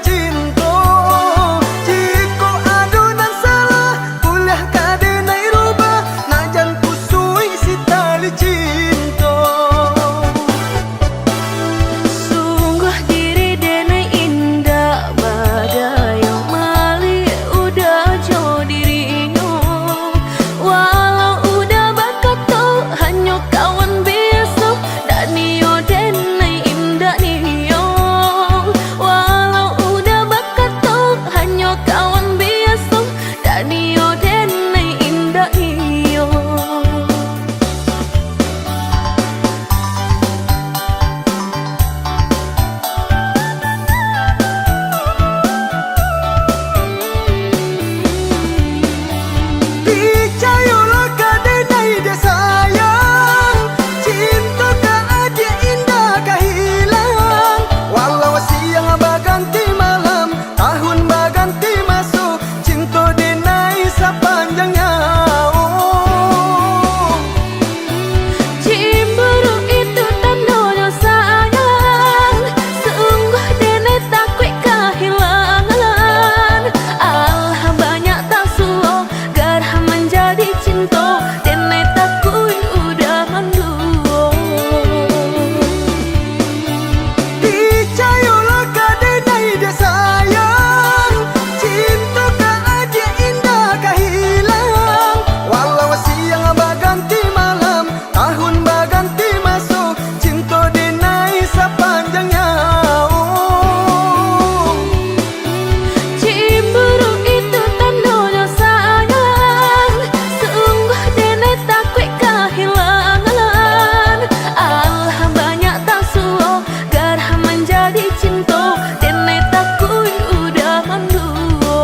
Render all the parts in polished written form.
cinta. Jika adunan salah kuliah kadenai rubah, najan kusui si tali cinta. Sungguh diri denai indah badai yang mali udah jauh dirinya. Walau udah bakato hanya kawan biasa dan nio denai indah nio. Walau udah bakato hanya kawan biasa dan nio denai indah nio. Picayolah kadenai dia sayang, cinta ka adik indah ka hilang. Walau siang baganti malam, tahun baganti masuk, cinta denai sepanjang nyawa. Cemburu itu tandanya sayang, sungguh denai takut kehilangan. Allah banyak tak suo, garah menjadi cinta, denai takut udah menduo. Picayolah kadenai dia sayang, cinta ka adik indah ka hilang. Walau siang baganti malam, tahun baganti masuk, cinta denai sepanjang nyawa. Cemburu itu tandanya sayang, sungguh denai takut kehilangan. Allah banyak tak suo, garah menjadi cinta, denai takut udah menduo.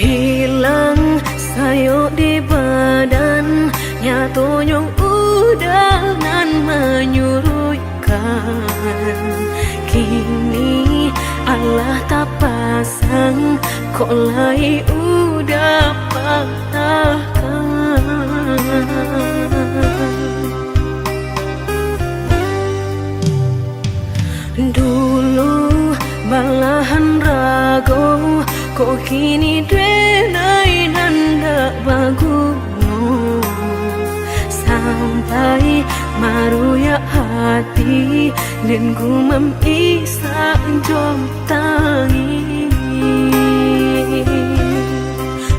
Hilang sayo di badan, nyatonya udah nan menyurutkan. Kini Allah tak pasang, kok lai udah patahkan. Dulu malahan rago, kok kini denai nanda baguno. Sampai maruya hati dan gumam isa jom tangi.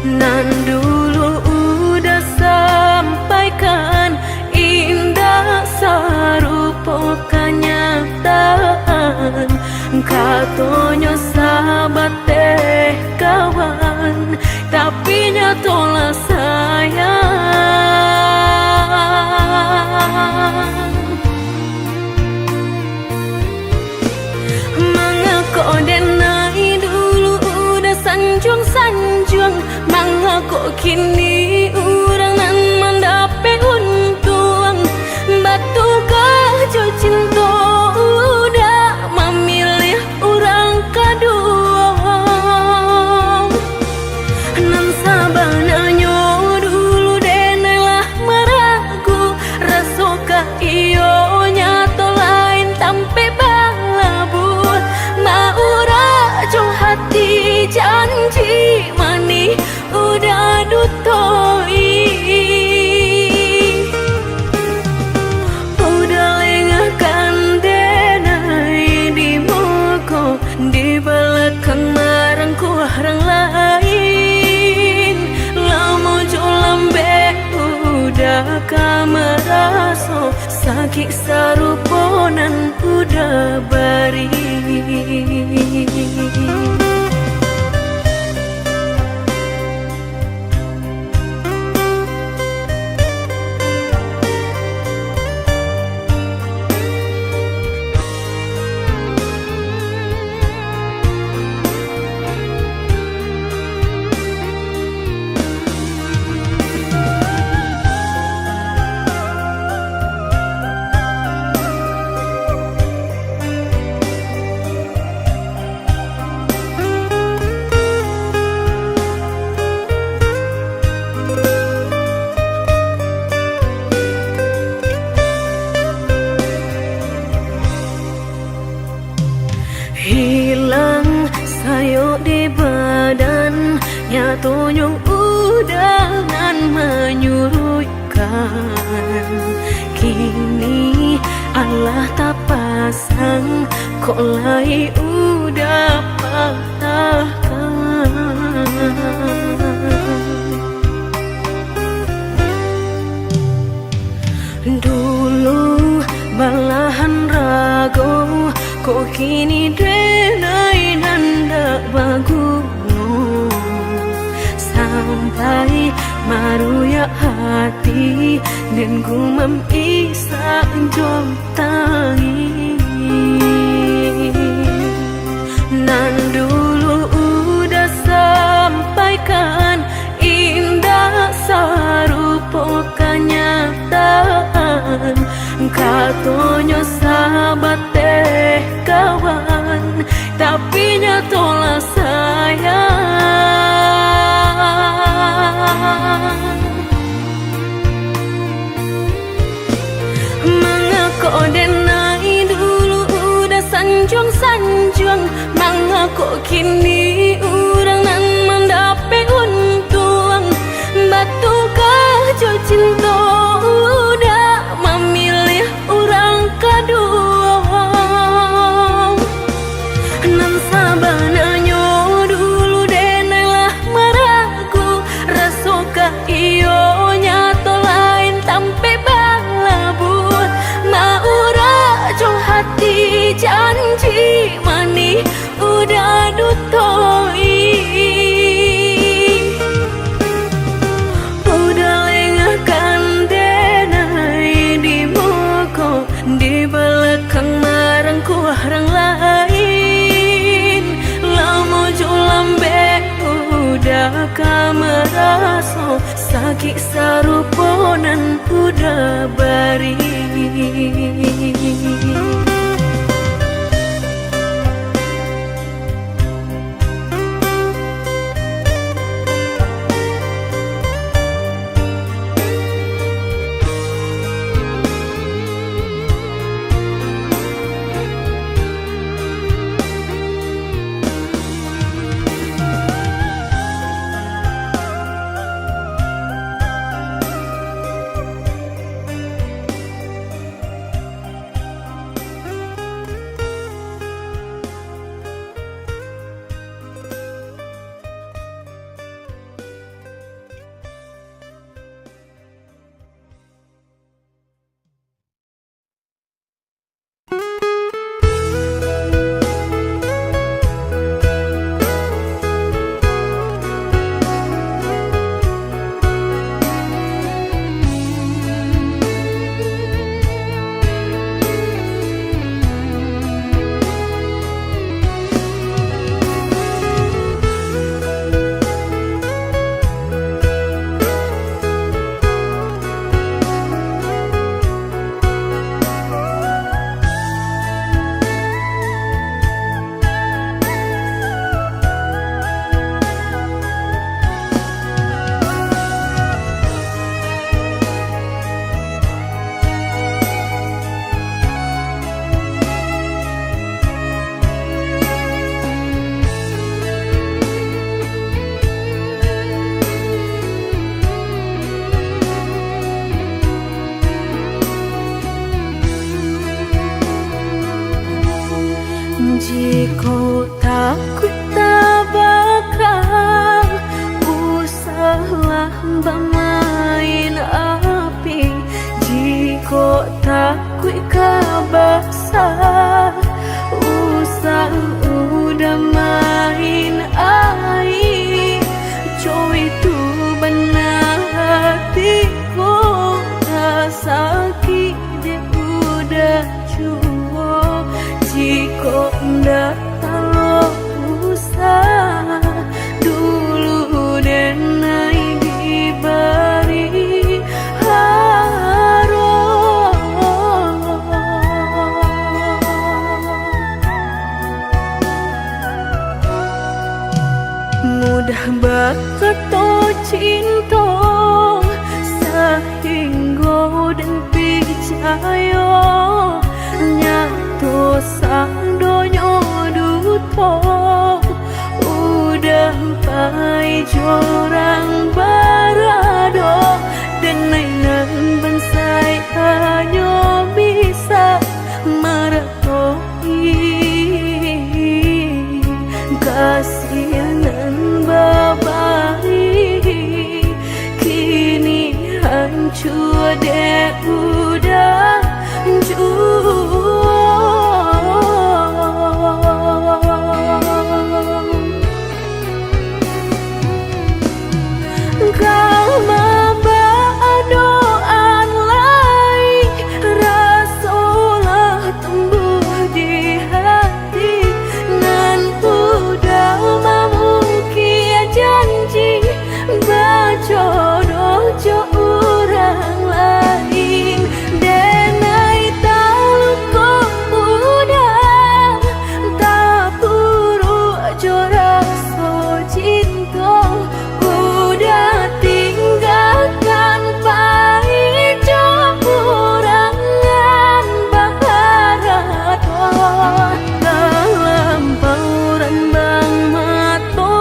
Nan dulu udah sampaikan, indah sarupa kenyataan. Katanya sahabat teh kawan, tapi nyatolah sayang. Mengako denai dulu udah sanjung-sanjung, mengako udah ka meraso sakit saruponan udah bari. Hilang sayo di badan, nyatonyong udangan menyurutkan. Kini Allah tak pasang, kok lai udah patahkan. Dulu balahan rago, kok kini denai nanda baguno. Sampai maruya hati dan gumam isa jom tangi. Nan dulu udah sampaikan indah sarupo kenyataan. Katonyo sahabat teh kawan, tapi nyatolah sayang. Mengako denai dulu udah sanjung-sanjung, mengako kini urang nan mendapat untung. Batukah jo cinta udah memilih orang kedua. Nan sabananya dulu denailah meragu, rasoka iyo nyato lain tampe balabu. Maura jo hati janji mani udah dutoi. Di belakang marangku orang lain, lamo julambe udah ka meraso sakit saruponan udah bari. Jiko takut tak bakal usahlah bermain api. pai jorang barado denai nan bansai hanya bisa meratoi kasihanan babai kini hancur deh udah kau doaan lai rasulah tumbuh di hati nan udah memukir janji berjodoh jo orang lain denai tahu kau udah tak turu jo rasa cinta udah tinggalkan pai jo kurangan baharat dalam pauran bang mato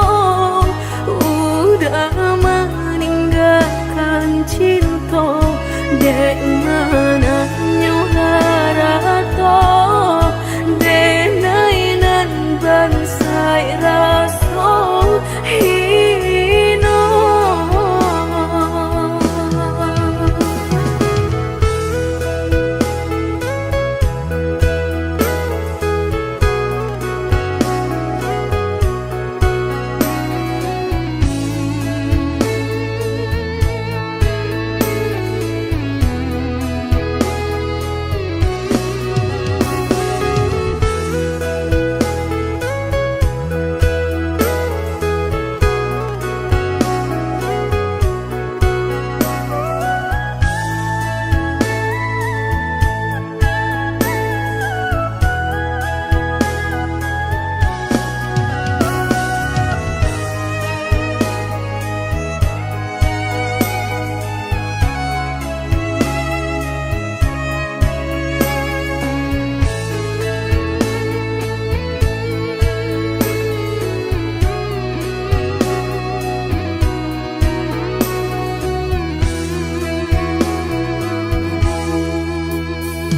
udah meninggalkan cinta dek mana nyuharato denai nan bansai raso hino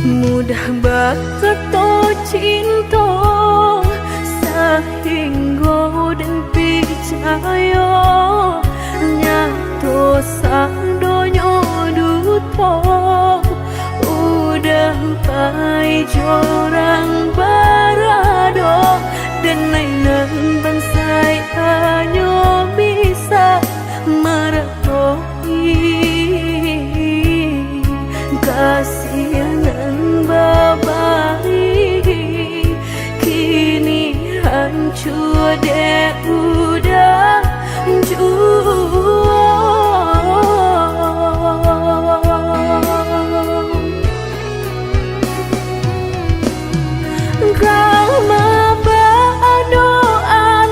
mudah bakato cinta sehingga dan percaya nyato sang donyo duto udah pai jorang barado dan nainan bansai hanya bisa meratoi kasihanan babai kini hancur deh udah kau doaan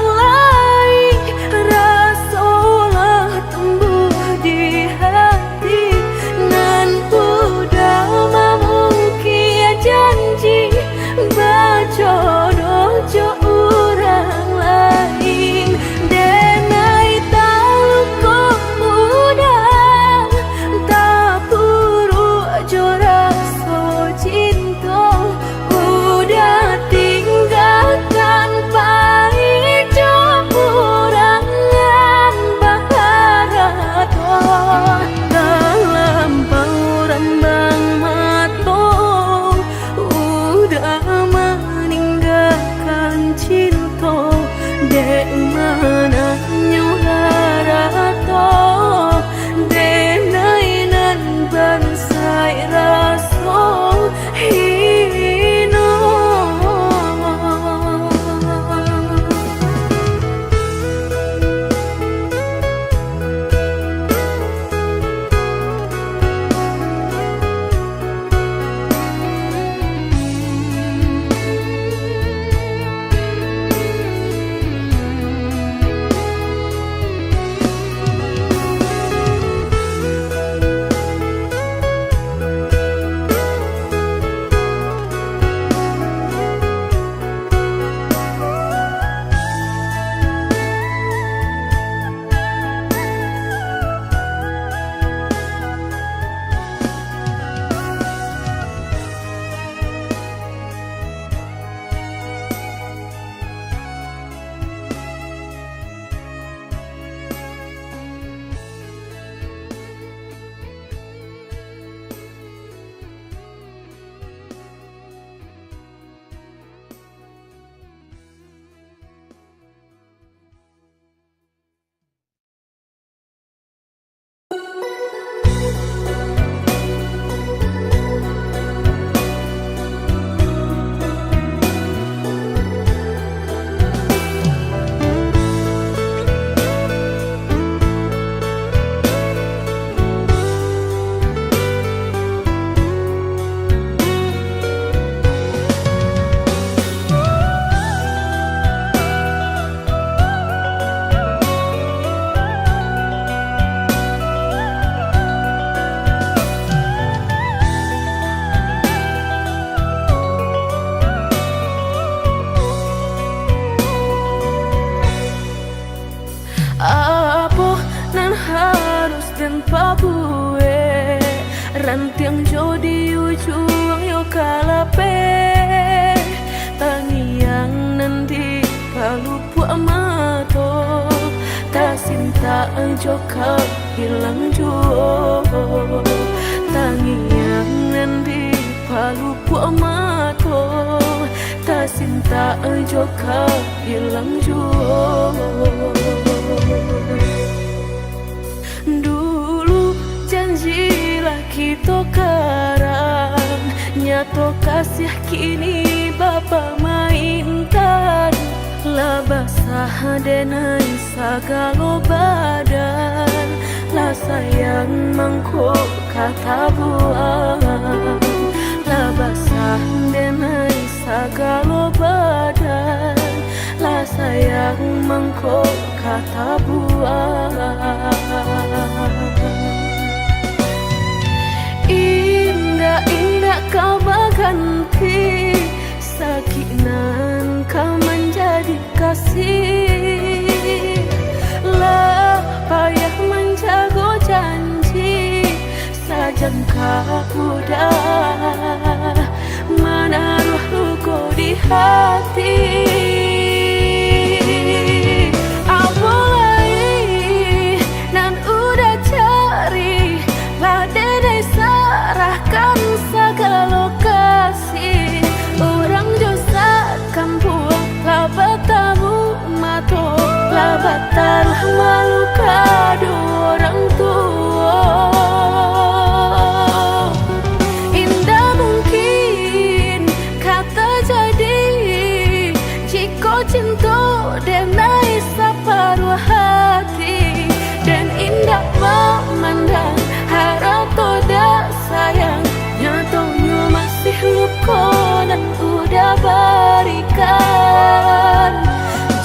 rantiang jo di ujung yo kalape tangiang nanti palupu amato ta sinta jo hilang jo tangiang nanti palupu amato ta sinta jo hilang jo. Dulu janjilah kita karang, nyato kasih kini bapa mainkan. Lah basah denai sagalo badan, lah sayang mangkok kata buang. Lah basah denai sagalo badan, lah sayang mangkok kata buang. Indah-indah kau berganti, sakinan kau menjadi kasih. Lah payah menjaga janji, sajangka udah menaruh luka di hati. Serahkan segala lokasi, orang josa kampung labat tamu mato labat taruh malu kado orang tua. Indah mungkin kata jadi jika cinta denai separuh hati, dan indah memandang harap toda sayang nyatonya masih luka dan udah berikan.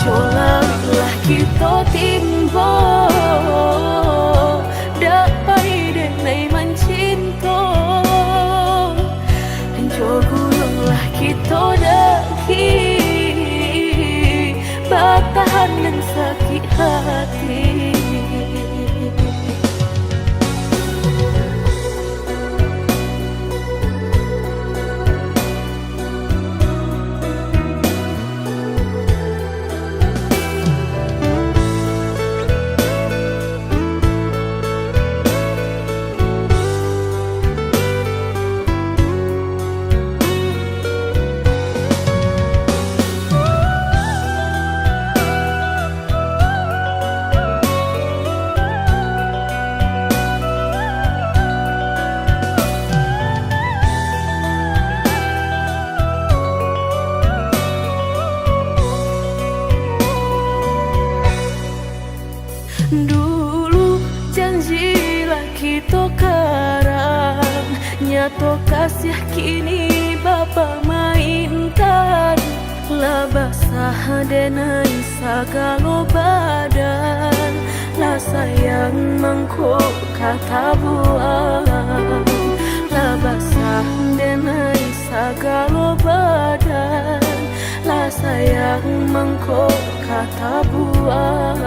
Cobalah kita timbo dapai denai mencinta, cobalah kita daki bertahan dan sakit hati. Dulu janjilah kita karang, nyato kasih kini bapa mainkan. Lah basah denai sagalo badan, lah sayang mangkok kata buang. Lah basah denai sagalo badan, lah sayang mangkok kata buang.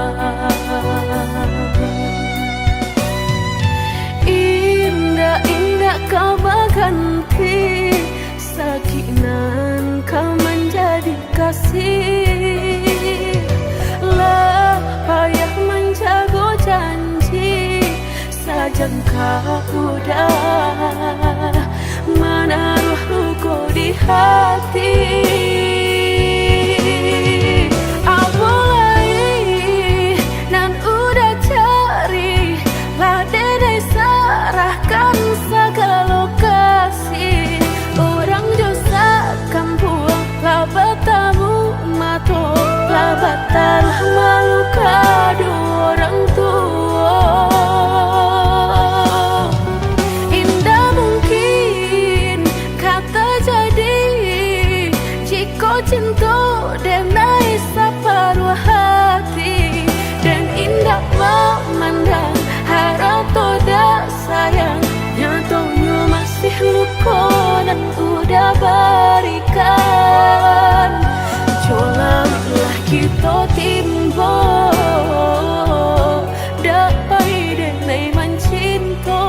Indah-indah kau berganti, sakinan kau menjadi kasih. Lah payah menjaga janji, sajangka udah menaruh luka di hati. Serahkan segala lokasi, orang josa kampung labat tamu mato labat taruh malu kado orang tua. Indah mungkin kata jadi jika cinta denai separuh hati, dan indah memandang harap toda sayang nyatonya masih luka dan udah berikan. Cobalah kita timbo dapai denai mencinta,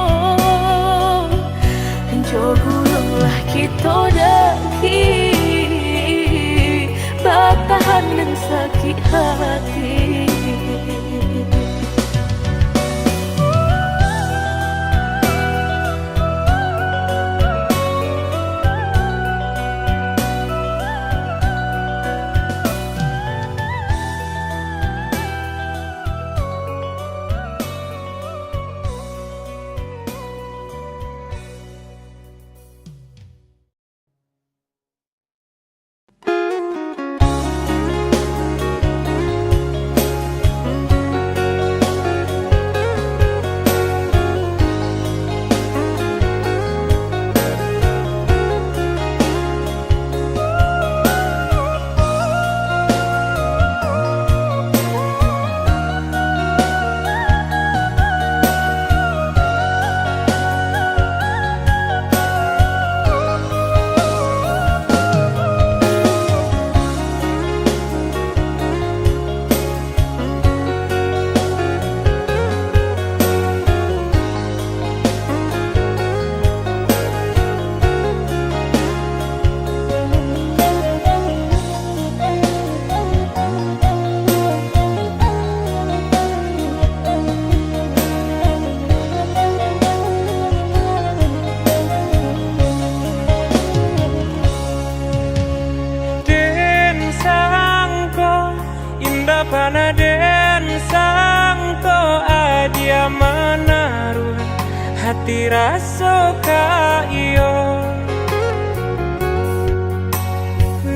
diraso ka iyo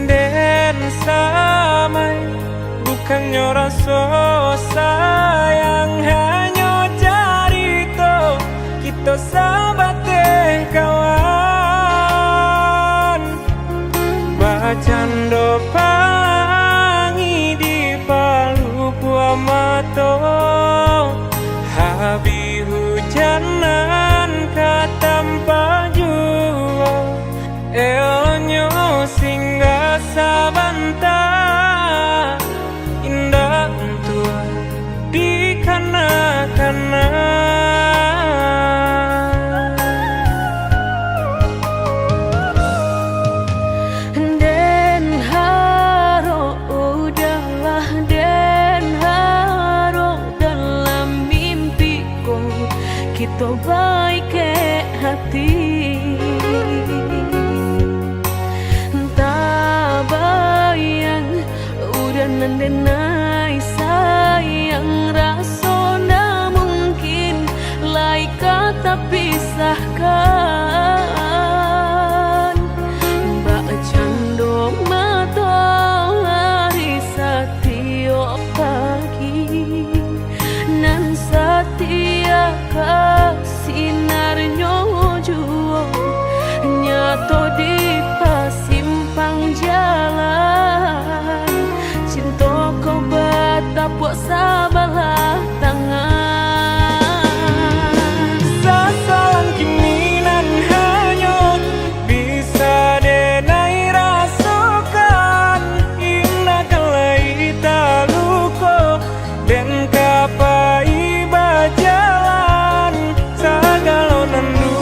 den samai bukannya rasa sayang hanya carito kita sahabat kawan bacando pangi di palu buah mato habi hujanan katampa jua elonyo singgah sabanta indah tua di kana-kana Den haro udahlah Den haro dalam mimpiku kita baik hati tak bayang udah nandenai sayang rasona mungkin lai kata pisahkan mbak cando mata hari setiap pagi nan setia sinarnya jua nyato di pasimpang jalan cinta kau batapuk sabalah tangan sasalan kini nan hanya bisa denai rasakan indah kelai taluko dan kapai bajalan sagalo nandu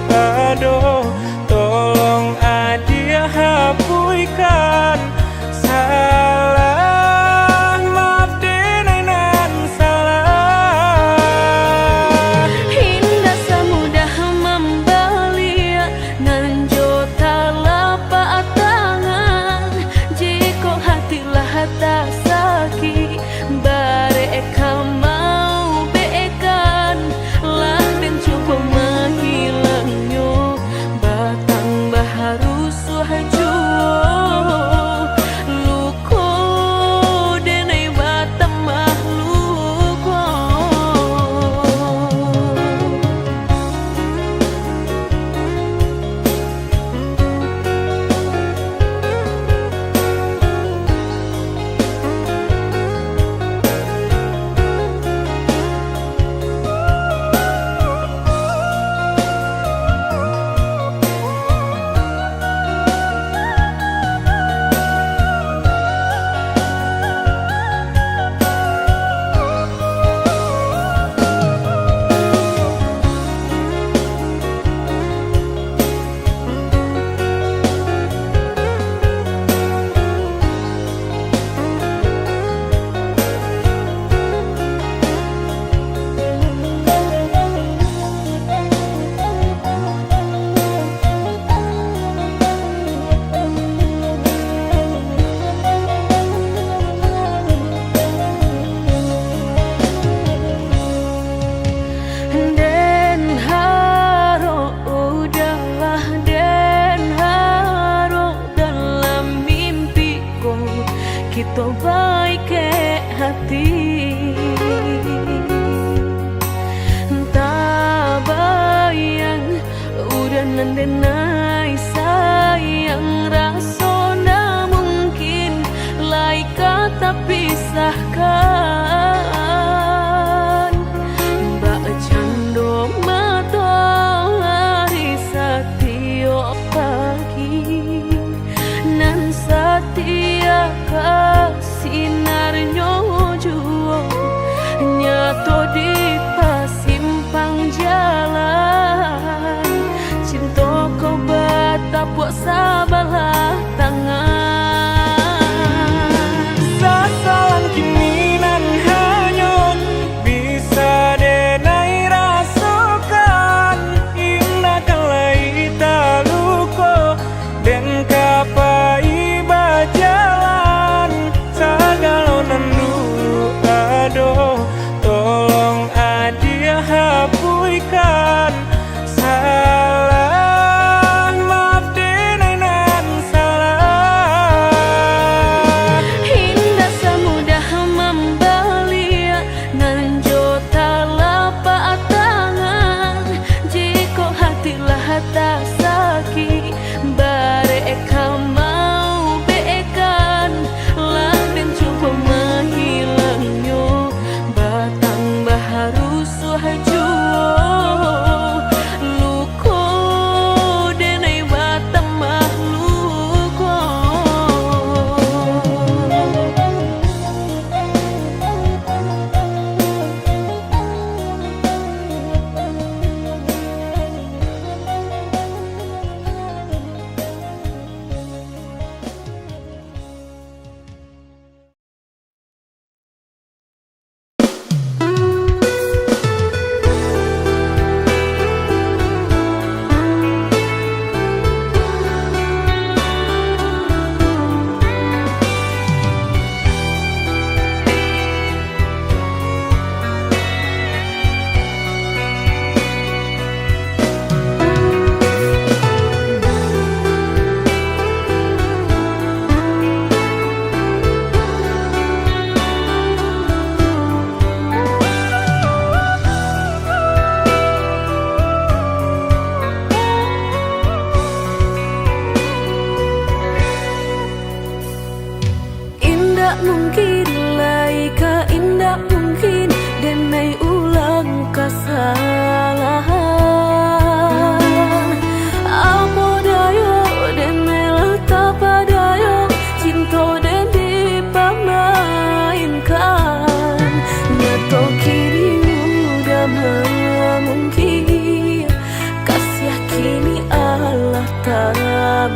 ado tolong adia hapuikan salah maaf denai nan salah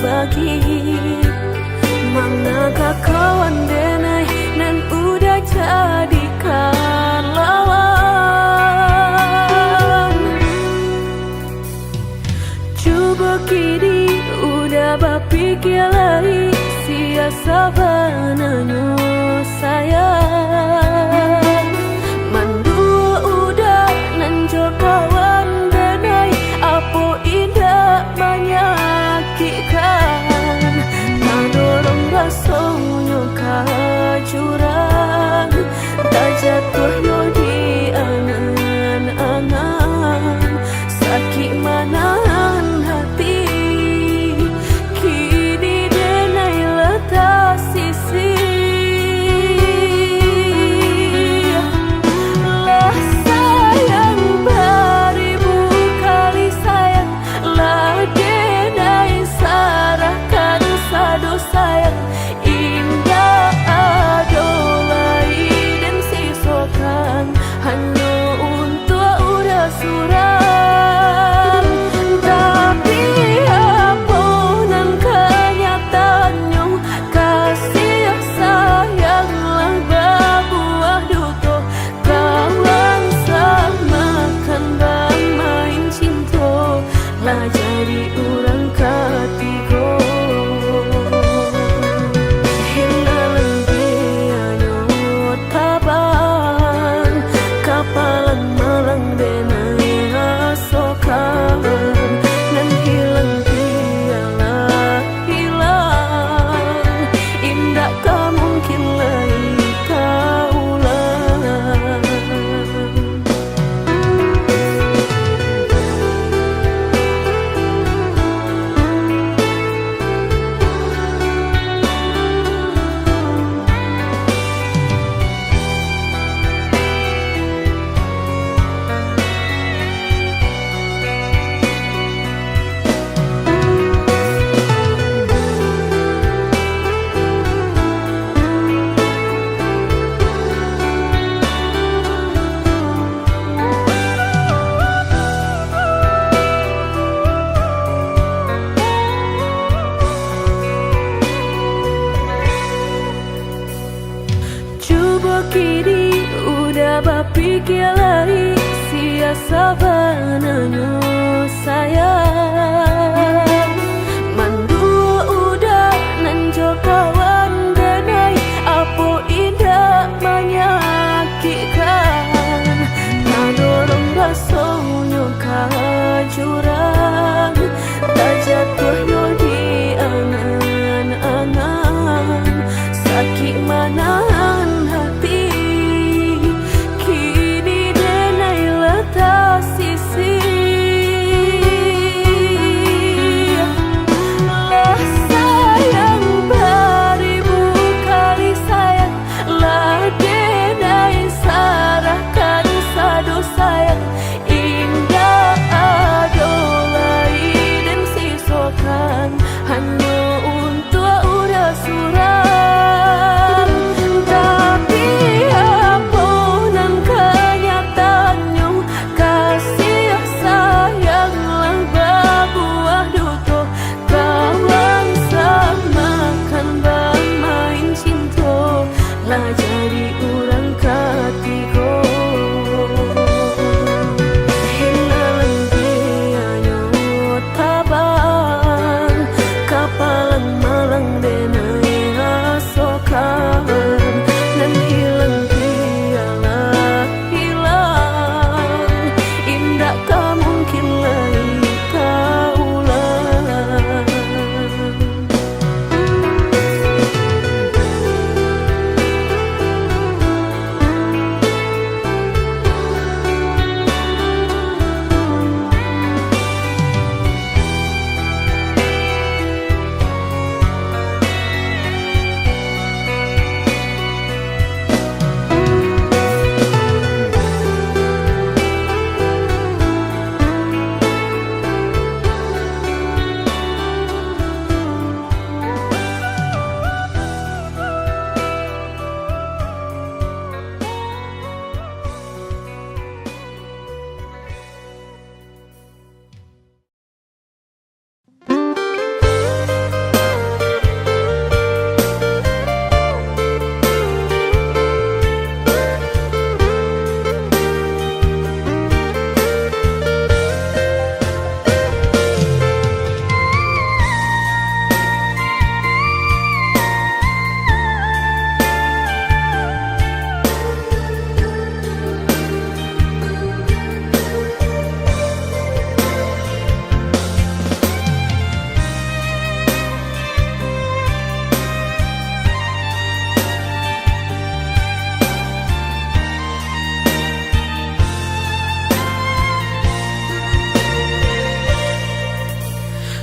bagi manakah kawan denai nan udah jadikan lawan. Coba kini udah berpikir lagi siasa bananyo sayang. Mandua udah nanjo kawan denai apo indah menyakitkan. Nadorong rasonyo kajurang tak jatuh yo di angan-angan. Sakit manahan hati kini denai letak sisi. Lah sayang beribu kali sayang, lah denai sarahkan sadu sayang. Indah adolai dan sisokan hanya untuk udah suram. Tapi apunan kenyataannya kasih sayanglah berbuah duto. Kawan samakan bermain cinta lah jadi orang ketiga. Hilang dianya taban kapalan malang denai asokan. Dan hilang dialah hilang indah tak mungkin lagi kaulang. Coba kini udah berpikir lagi siasa bananyo sayang. Mandua udah nanjo kawan denai apo indah menyakitkan. Nadorong rasonyo kajurang tak jatuh yo di angan-angan. Sakit manahan hati kini denai letak sisi. Lah sayang beribu kali sayang, lah denai sarahkan sadu sayang. Indah adolai dan sisokan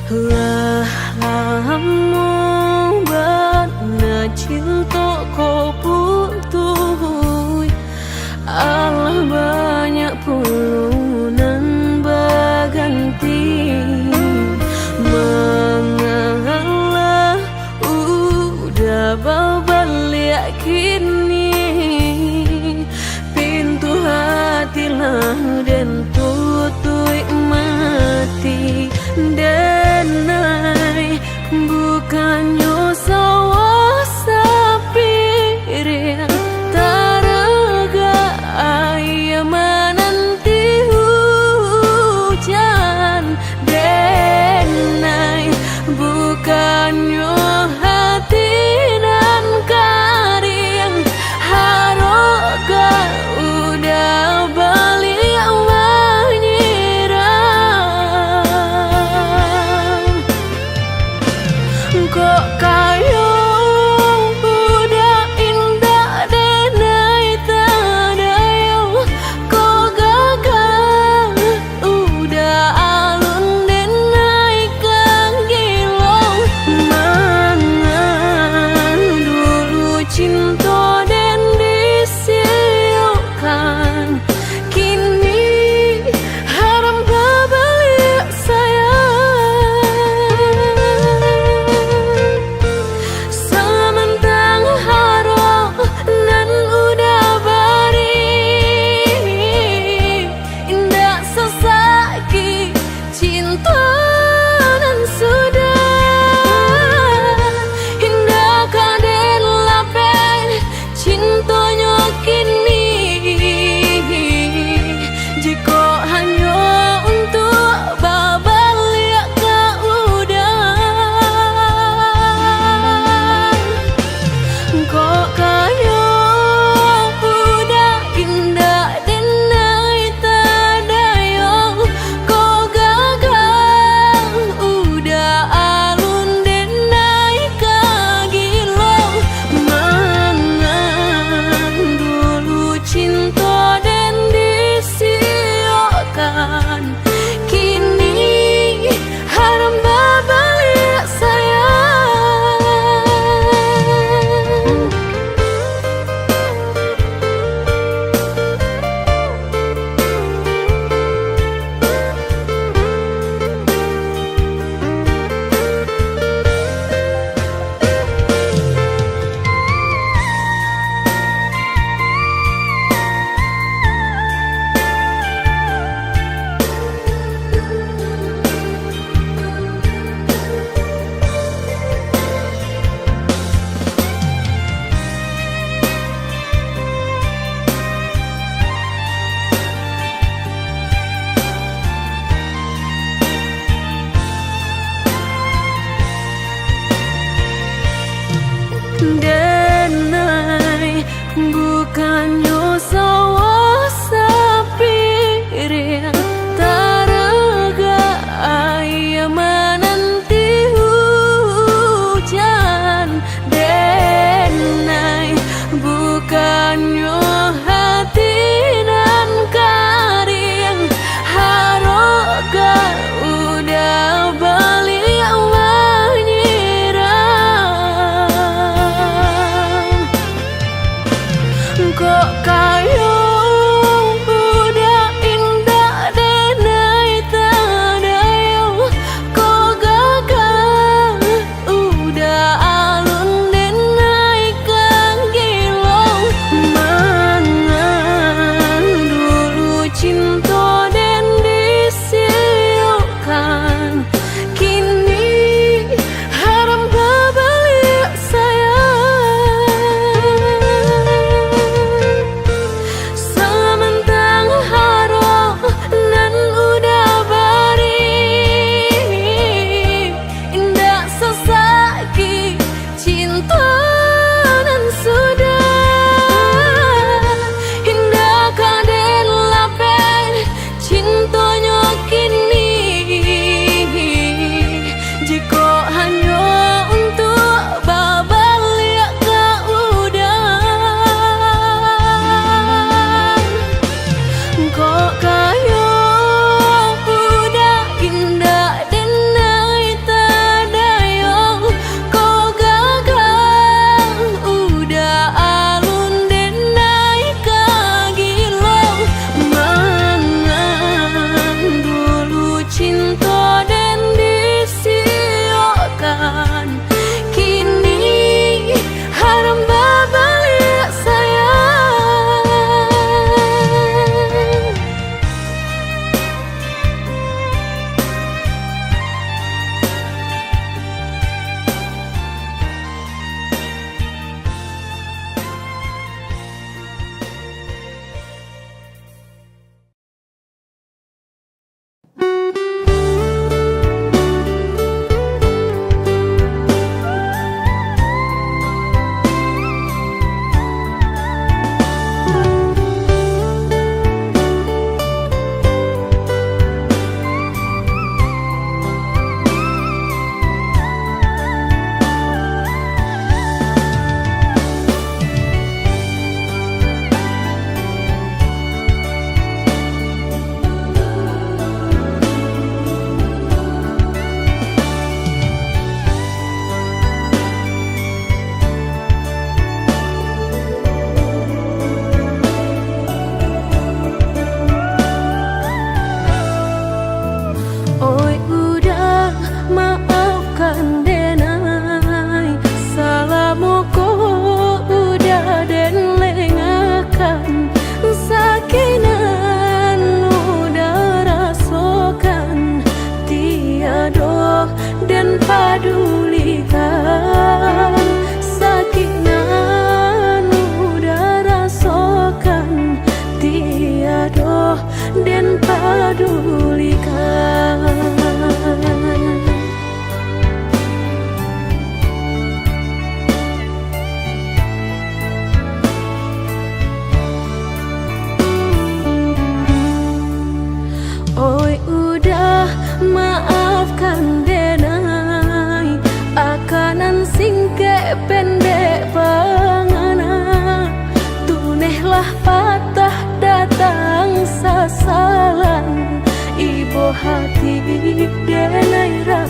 Lah lamo bana cinta ko putuh, Allah banyak pulunan baganti. Mengalah udah babalik kini, pintu hati lah dan tutui mati. Denai bukannya sawah sapir taraga ayam menanti hujan. Denai bukannya hati nan karing haroga udah balik kok kayo udah indah denai tadayo. Kok gagal udah alun denai kang gilong. Mangan dulu cinta dan disiukan, kini haram babalik sayang. Udah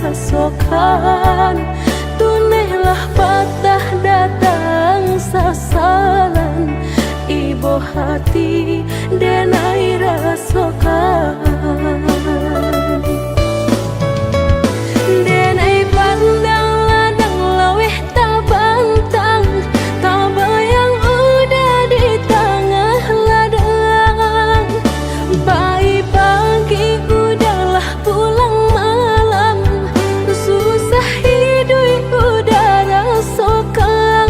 rasokan, tunailah patah datang sasalan, ibu hati denai rasokan. Denai pandang ladang laweh tabantang, tabayang udah di tengah ladang. Bayi pagi udahlah pulang malam, susah hidup udah rasokan.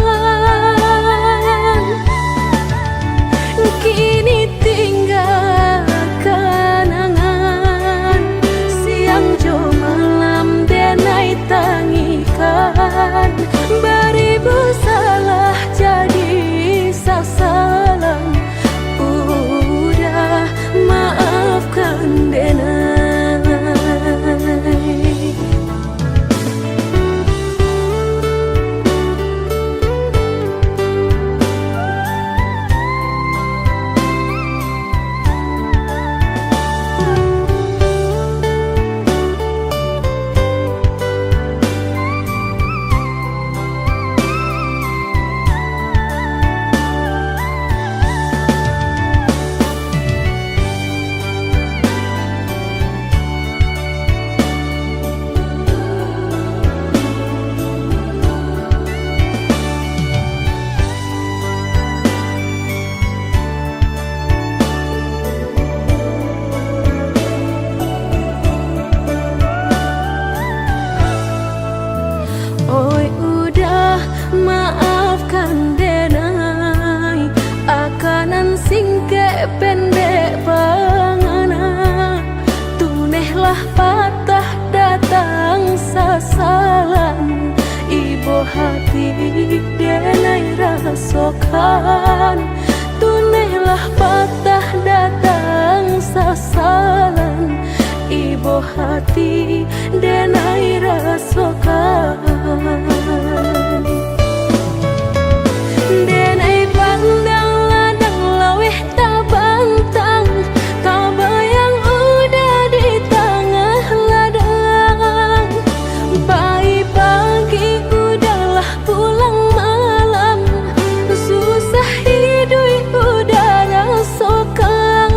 Kini tinggal kenangan, siang jo malam denai tangikan. Beribu salah jadi sasalan, udah maafkan denai. Oi udah maafkan denai, akanan singke pendek pangana, tunehlah patah datang sasalan, ibu hati denai rasokan, tunehlah patah datang sasalan, ibu hati denai rasokan. Denai pandang ladang laweh tabantang, tabayang udah di tengah ladang. Bayi pagi udahlah pulang malam, susah hidup udah rasokan.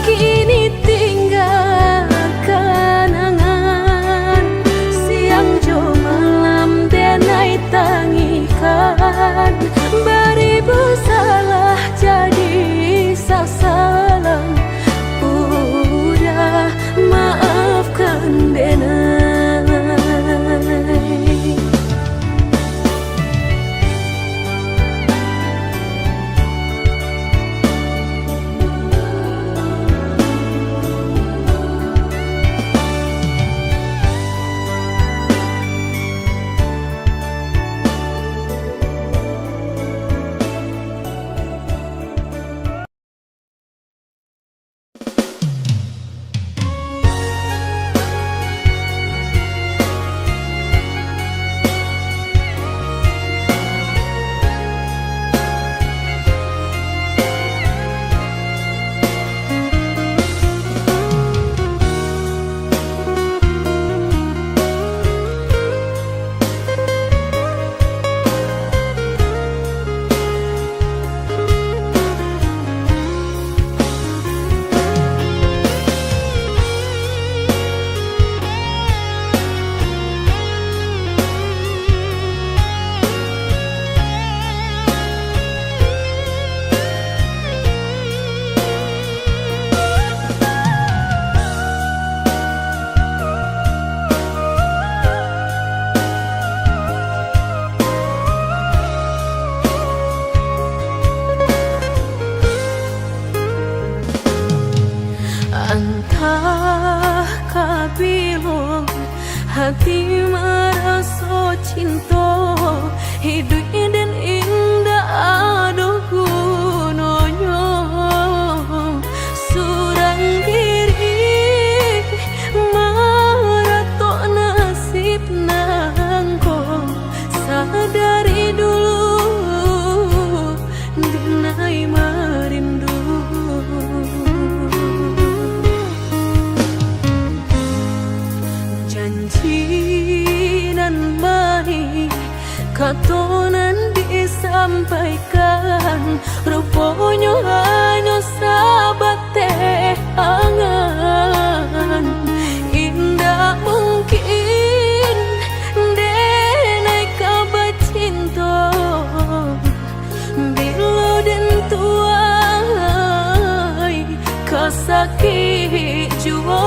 Kini tinggal kenangan, siang jo malam denai tangikan. Beribu salah jadi sasalan, udah maafkan denai. Entah kabilo hati merasa cinta, hidup dan indah aduh gunanya. Surang diri maratok nasib nangko, sadari dulu dinai merindu. katonan disampaikan, rupanya hanya sahabat teh angan. Indah mungkin denai kabar cinta, bila dan tuai kasakit jua.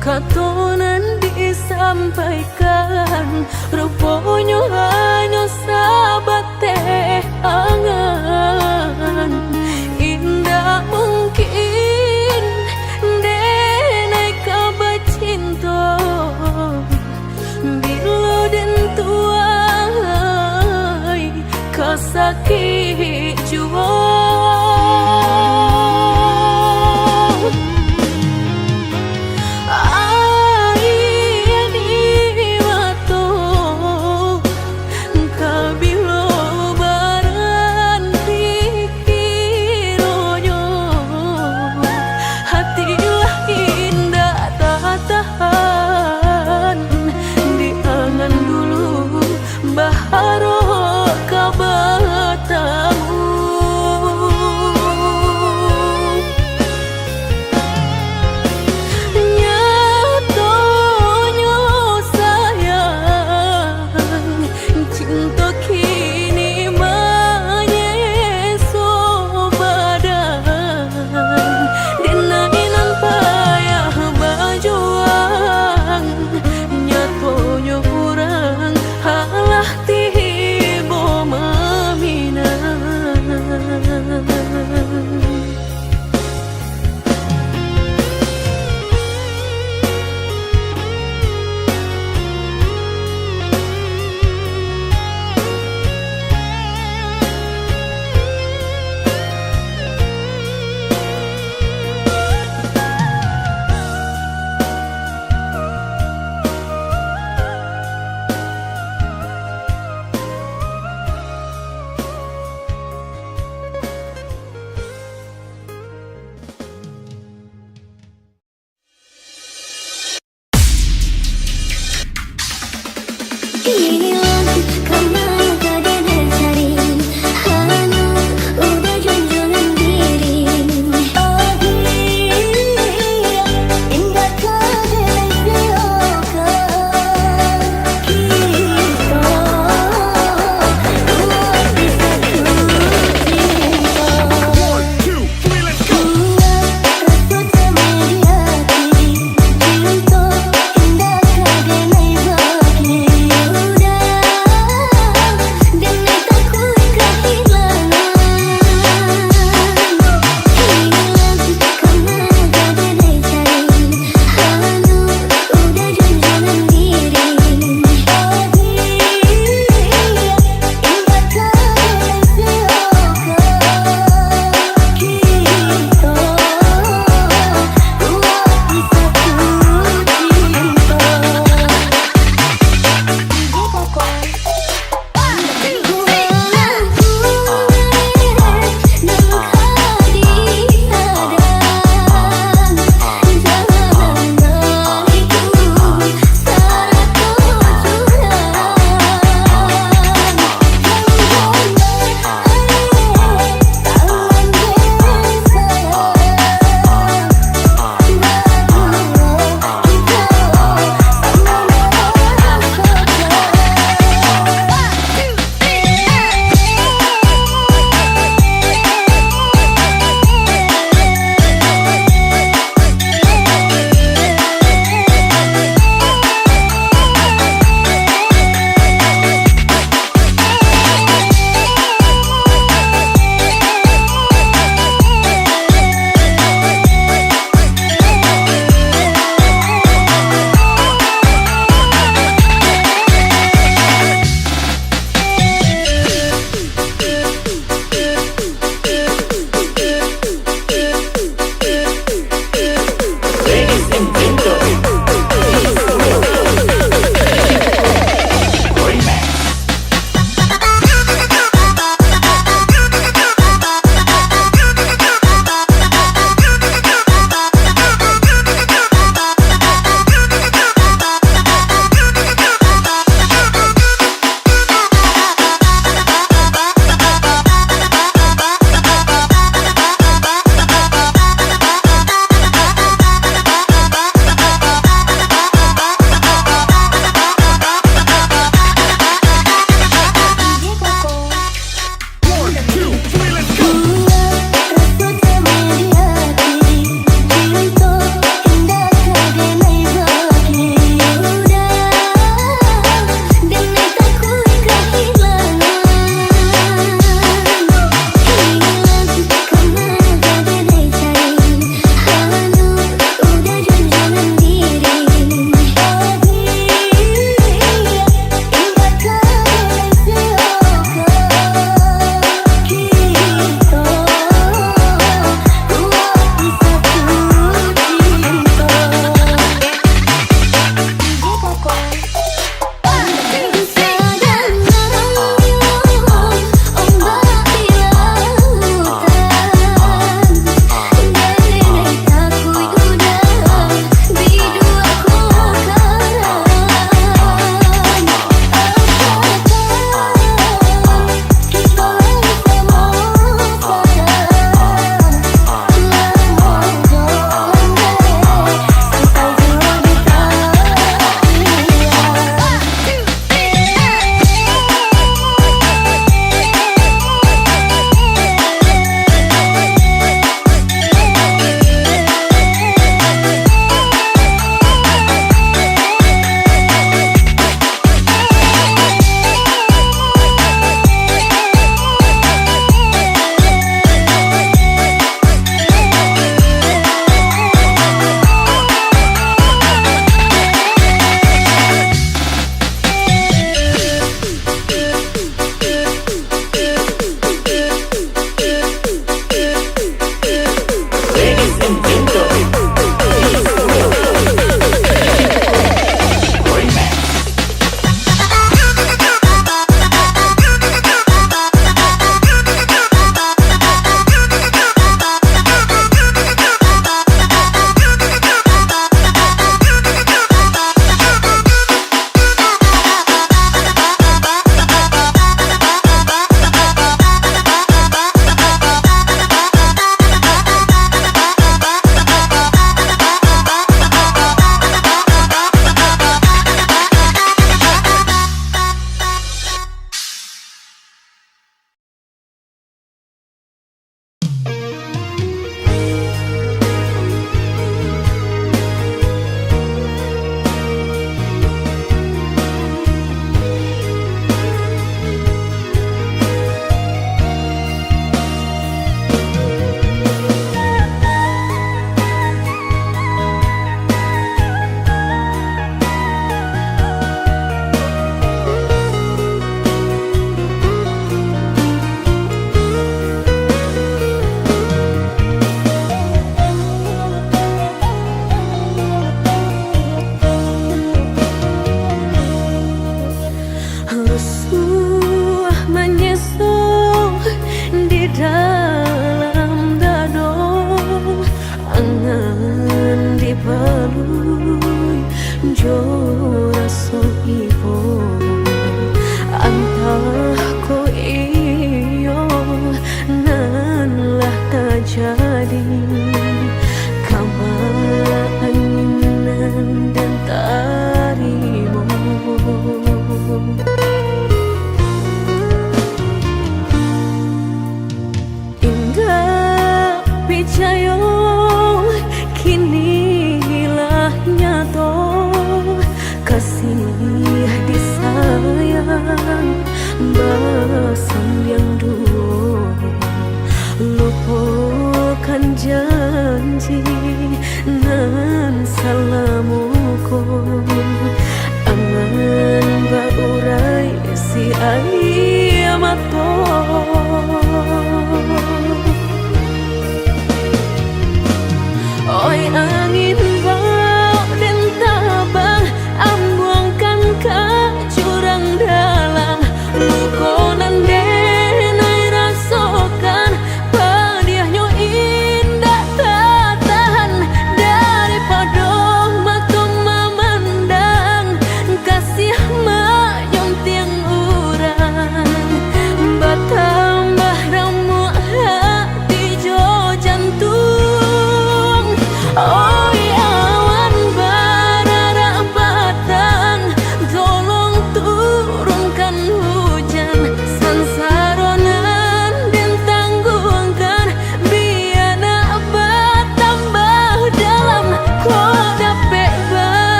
Katonan disampaikan, rupanya hanya sahabat teh angan. Indah mungkin denai kabar cinta, bila dan tuai kasakit jua.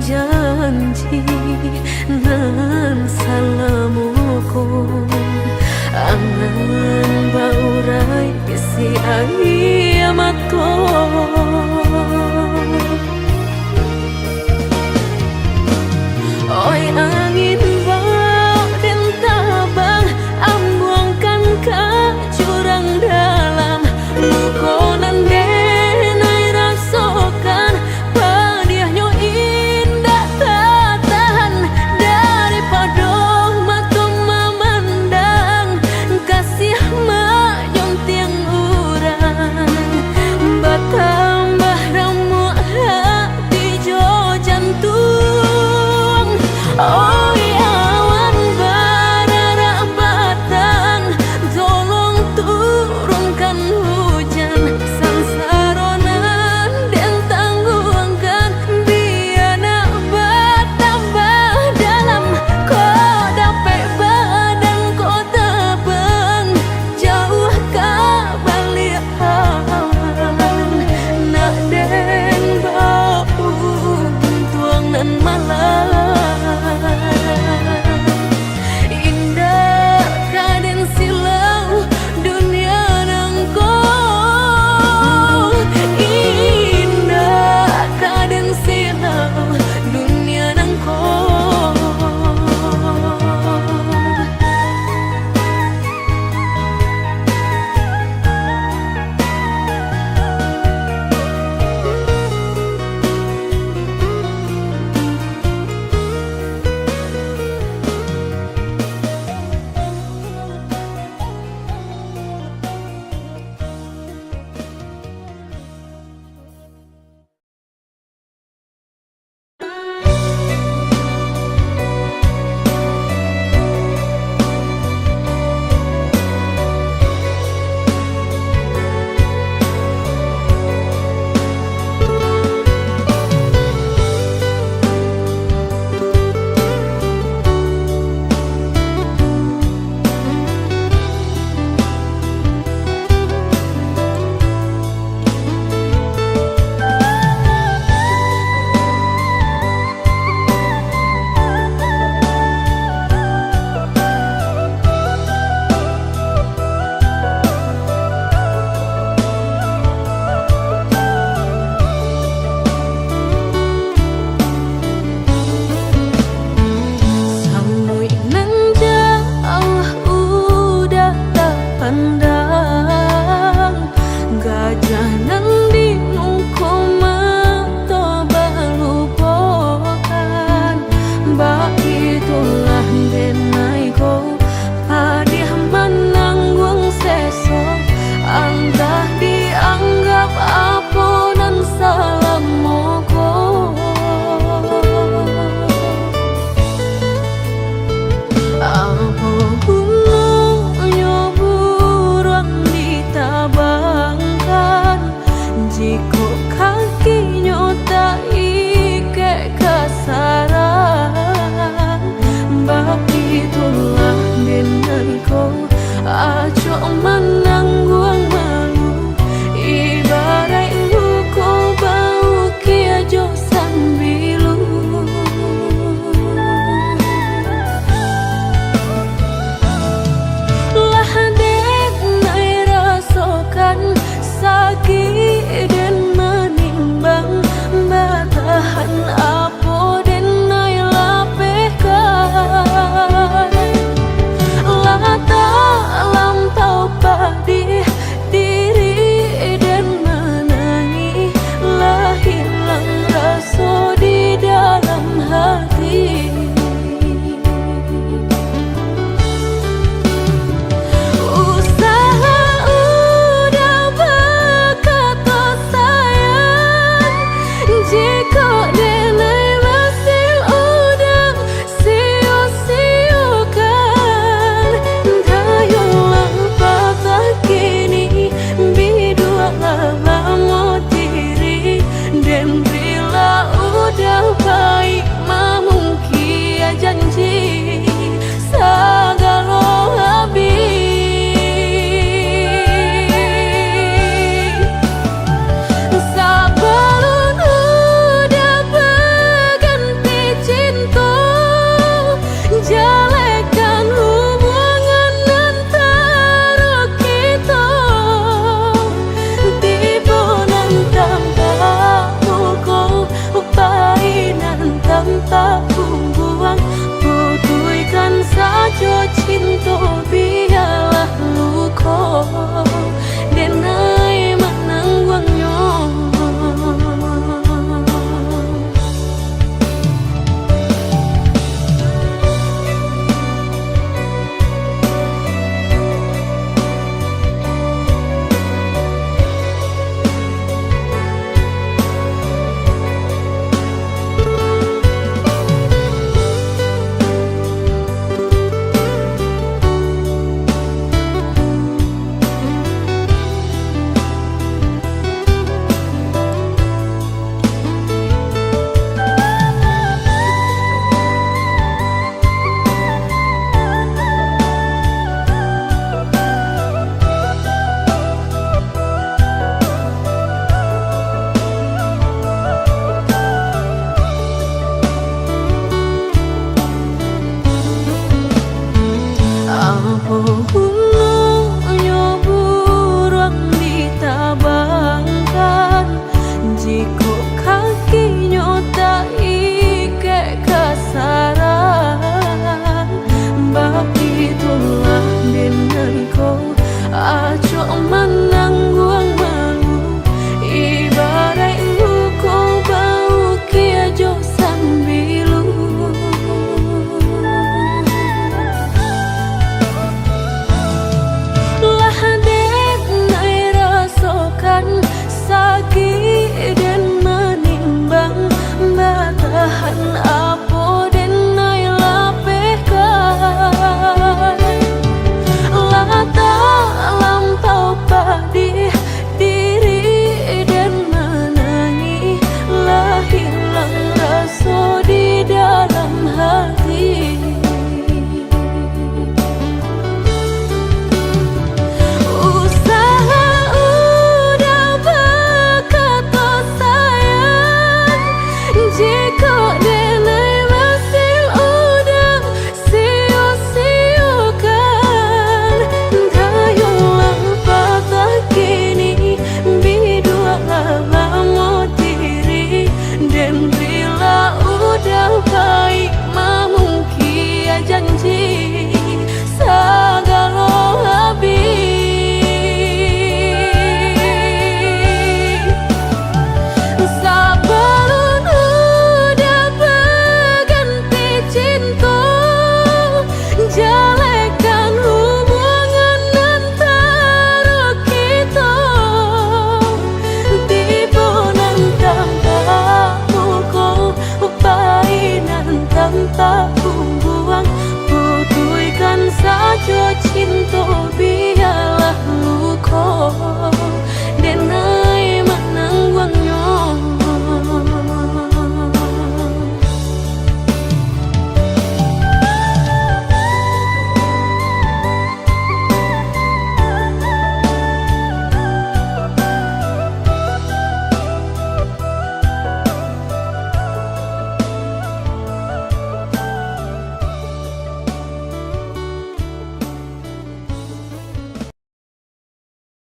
janji nan salamuku angan baurai kisi ayamato oi angin bau dan tabang ambuangkan ke jurang dalam lukonan denai rasokan padiahnya indah tak tahan daripada mata memandang kasih mayong tiang urang batam hatiku